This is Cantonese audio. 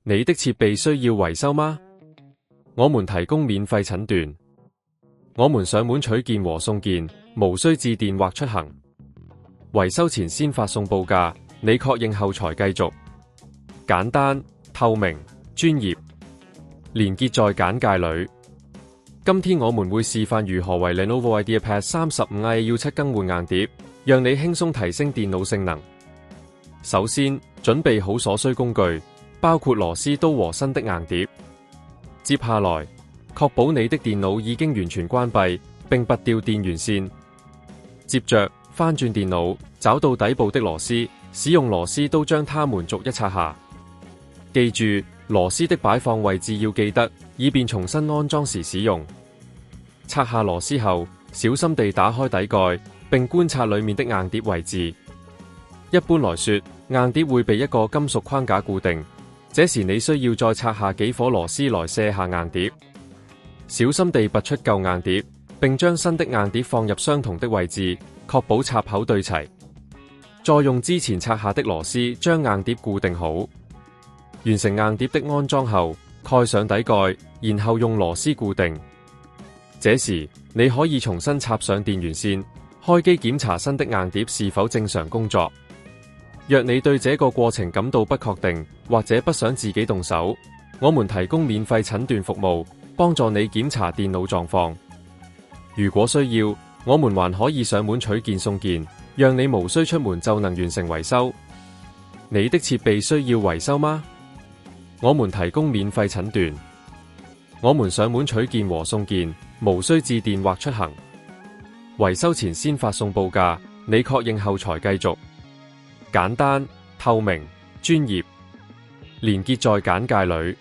你的設備需要維修嗎？我們提供免費診斷，我們上門取件和送件，無需致電或出行。維修前先發送報價，你確認後才繼續。簡單、透明、專業，連結在簡介裏。今天我們會示範如何為 Lenovo IdeaPad 35i 要7更換硬碟，讓你輕鬆提升電腦性能。首先，準備好所需工具，包括螺絲刀和新的硬碟。接下來，確保你的電腦已經完全關閉，並拔掉電源線。接着，翻轉電腦，找到底部的螺絲，使用螺絲刀將它們逐一拆下。記住，螺絲的擺放位置要記得，以便重新安裝時使用。拆下螺絲後，小心地打開底蓋，並觀察裡面的硬碟位置。一般來說，硬碟會被一個金屬框架固定，這時你需要再拆下幾顆螺絲來卸下硬碟。小心地拔出舊硬碟，並將新的硬碟放入相同的位置，確保插口對齊。再用之前拆下的螺絲將硬碟固定好。完成硬碟的安裝後，蓋上底蓋，然後用螺絲固定。這時你可以重新插上電源線，開機檢查新的硬碟是否正常工作。若你對這個過程感到不確定，或者不想自己動手，我們提供免費診斷服務，幫助你檢查電腦狀況。如果需要，我們還可以上門取件送件，讓你無需出門就能完成維修。你的設備需要維修嗎？我們提供免費診斷，我們上門取件和送件，無需致電或出行。維修前先發送報價，你確認後才繼續。簡單、透明、專業，連結在簡介裏。